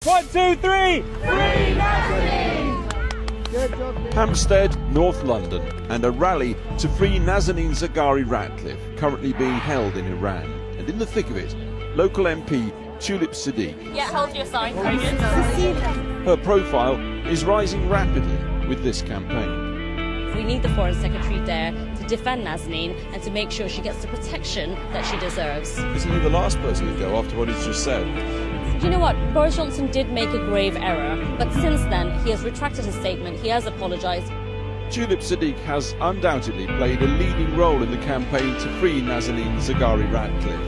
1, 2, 3! Hampstead, North London, and a rally to free Nazanin Zaghari Ratcliffe, currently being held in Iran. And in the thick of it, local MP Tulip Siddiq. Yeah, hold your sign, Crogan. Her profile is rising rapidly with this campaign. We need the Foreign Secretary there to defend Nazanin and to make sure she gets the protection that she deserves. Isn't he the last person to go after what he's just said? You know what? Boris Johnson did make a grave error, but since then he has retracted his statement, he has apologised. Tulip Siddiq has undoubtedly played a leading role in the campaign to free Nazanin Zaghari Ratcliffe.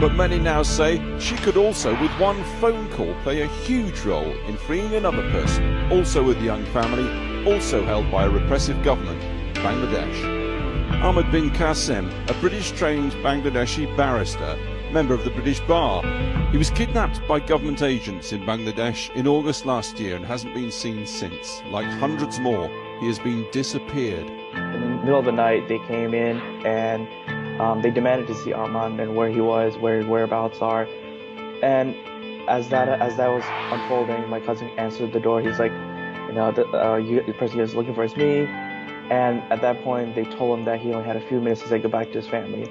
But many now say she could also, with one phone call, play a huge role in freeing another person, also with a young family, also held by a repressive government, Bangladesh. Ahmed bin Qasim, a British-trained Bangladeshi barrister, member of the British Bar. He was kidnapped by government agents in Bangladesh in August last year and hasn't been seen since. Like hundreds more, he has been disappeared. In the middle of the night, they came in and they demanded to see Ahmad and where he was, where his whereabouts are. And as that was unfolding, my cousin answered the door. He's like, the person he was looking for is me. And at that point, they told him that he only had a few minutes to say goodbye to his family.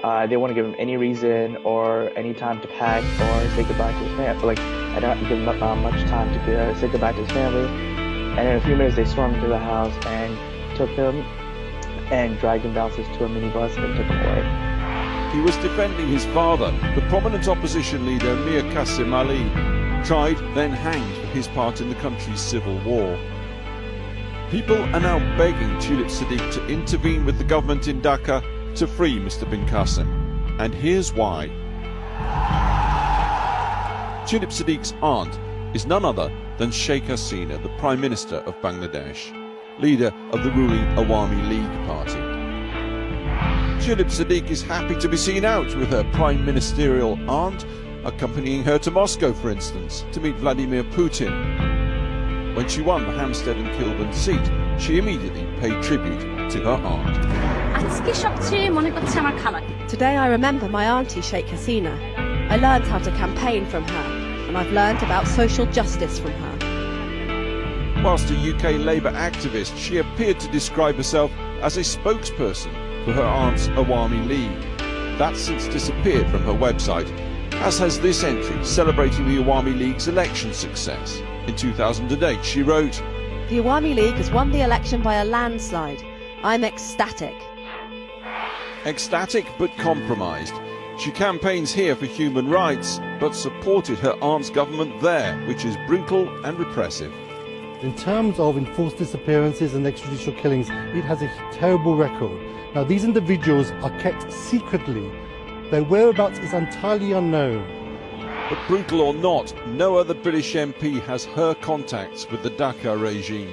They didn't want to give him any reason or any time to pack or say goodbye to his family. I don't give him much time to say goodbye to his family. And in a few minutes, they stormed into the house and took him and dragged him downstairs to a minibus and took him away. He was defending his father, the prominent opposition leader Mir Qasim Ali, tried then hanged for his part in the country's civil war. People are now begging Tulip Siddiq to intervene with the government in Dhaka to free Mr. bin Qasim. And here's why. Tulip Siddiq's aunt is none other than Sheikh Hasina, the Prime Minister of Bangladesh, leader of the ruling Awami League party. Tulip Siddiq is happy to be seen out with her prime ministerial aunt, accompanying her to Moscow, for instance, to meet Vladimir Putin. When she won the Hampstead and Kilburn seat, she immediately paid tribute to her aunt. Today I remember my auntie Sheikh Hasina. I learned how to campaign from her, and I've learned about social justice from her. Whilst a UK Labour activist, she appeared to describe herself as a spokesperson for her aunt's Awami League. That's since disappeared from her website, as has this entry celebrating the Awami League's election success. In 2008, she wrote, "The Awami League has won the election by a landslide. I'm ecstatic." Ecstatic but compromised. She campaigns here for human rights, but supported her aunt's government there, which is brutal and repressive. In terms of enforced disappearances and extrajudicial killings, it has a terrible record. Now, these individuals are kept secretly. Their whereabouts is entirely unknown. But brutal or not, no other British MP has her contacts with the Dhaka regime.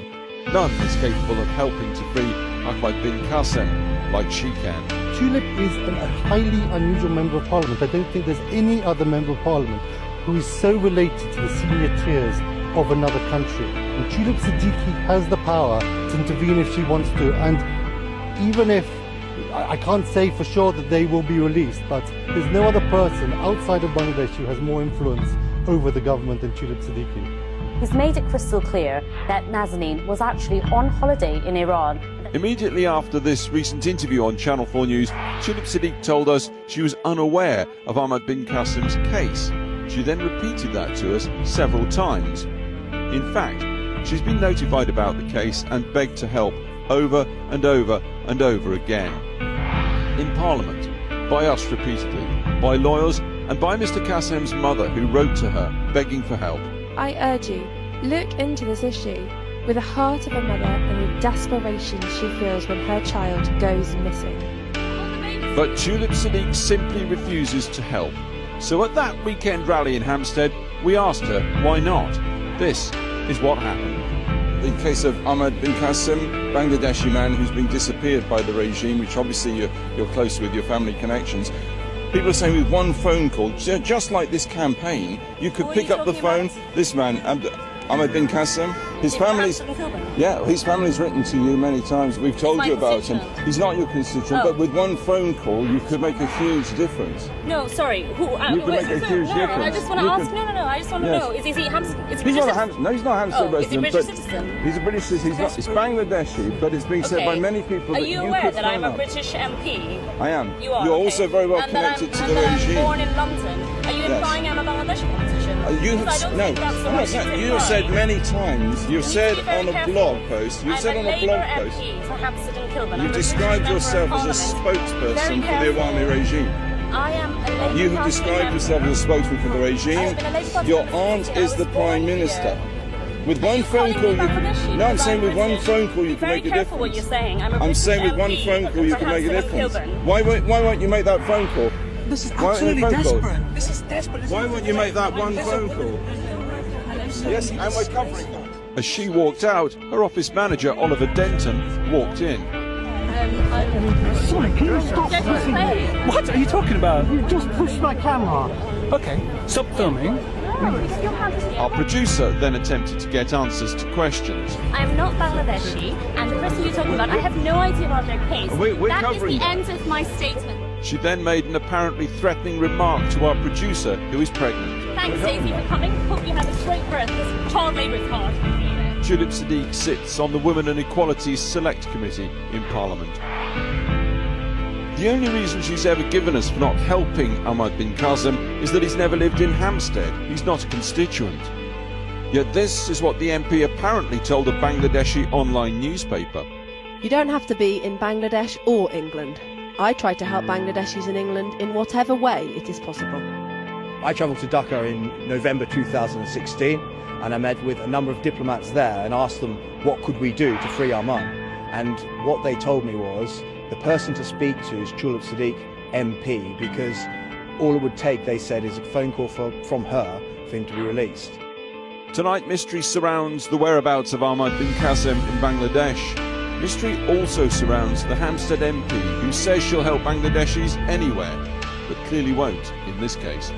None is capable of helping to free Ahmed bin Qasim like she can. Tulip is a highly unusual member of parliament. I don't think there's any other member of parliament who is so related to the senior tiers of another country. And Tulip Siddiqui has the power to intervene if she wants to. And even if, I can't say for sure that they will be released, but there's no other person outside of Bangladesh who has more influence over the government than Tulip Siddiqui. He's made it crystal clear that Nazanin was actually on holiday in Iran. Immediately after this recent interview on Channel 4 News, Tulip Siddiq told us she was unaware of Ahmed bin Qasim's case. She then repeated that to us several times. In fact, she's been notified about the case and begged to help over and over and over again. In Parliament, by us repeatedly, by lawyers and by Mr. Qasim's mother, who wrote to her begging for help. I urge you, look into this issue with the heart of a mother and the desperation she feels when her child goes missing. But Tulip Siddiq simply refuses to help. So at that weekend rally in Hampstead, we asked her why not. This is what happened. The case of Ahmed bin Qasim, Bangladeshi man who's been disappeared by the regime, which obviously you're close with your family connections. People are saying with one phone call, just like this campaign, you could pick up the phone. This man, Ahmed bin Qasim. His family's his family's written to you many times. We've told my you about him. constituent. He's not your constituent, Oh. but with one phone call, you could make a huge difference. No, sorry. Who? You can make a huge I difference. just want to You ask. can- No. I just want to Yes. know. Is he Hampstead? Is he He's not a British? no, he's not a Hampstead Oh, is he resident. British but citizen? He's a British citizen. He's Bangladeshi, but it's being said Okay. by many people Are that you you aware could that I'm phone a up. British MP? I am. You are. You're okay. also very well And that connected to I'm, the and that regime. I'm born in London. Are you Yes. implying I'm a Bangladeshi politician? You Because I have don't no. think that's the I'm right not saying- thing to you have said imply. many times. You've said You need to be on very a careful. blog post. You've said I'm on a a blog Labour post. MP for Hampstead and Kilburn. You've I'm a described British yourself member as a of Parliament. spokesperson Very for the Awami careful. regime. I am a Labour You have Party described member. yourself as a spokesman for the regime. I've been a Labour Party Your member aunt since I is the was born prime here. minister. With one you phone calling call, me you Bangladeshi can. No, I'm because saying I'm with one British? phone call, you Be can very make a careful what difference. you're saying. I'm a I'm British saying with one MP phone call, you for can make a Hampstead and difference. Kilburn. Why won't you make that phone call? This is Why won't you absolutely phone call? desperate. This is desperate. Why won't you make that one phone call? Yes, and we're covering that. As she walked out, her office manager, Oliver Denton, walked in. Sorry, can you stop pushing me? What are you talking about? You just pushed my camera. Okay, stop filming. Our producer then attempted to get answers to questions. I'm not Bangladeshi, and the person you're talking about, I have no idea about their case. We're That is covering the that. end of my statement. She then made an apparently threatening remark to our producer, who is pregnant. Thanks, Daisy, for coming. Hope you have a great birth. This child labour is hard. Tulip Siddiq sits on the Women and Equalities Select Committee in Parliament. The only reason she's ever given us for not helping Ahmad bin Qasim is that he's never lived in Hampstead. He's not a constituent. Yet this is what the MP apparently told a Bangladeshi online newspaper. You don't have to be in Bangladesh or England. I try to help Bangladeshis in England in whatever way it is possible. I travelled to Dhaka in November 2016 and I met with a number of diplomats there and asked them what could we do to free Arman. And what they told me was the person to speak to is Tulip Siddiq MP, because all it would take, they said, is a phone call from her for him to be released. Tonight, mystery surrounds the whereabouts of Ahmad bin Qasim in Bangladesh. Mystery also surrounds the Hampstead MP, who says she'll help Bangladeshis anywhere, but clearly won't in this case.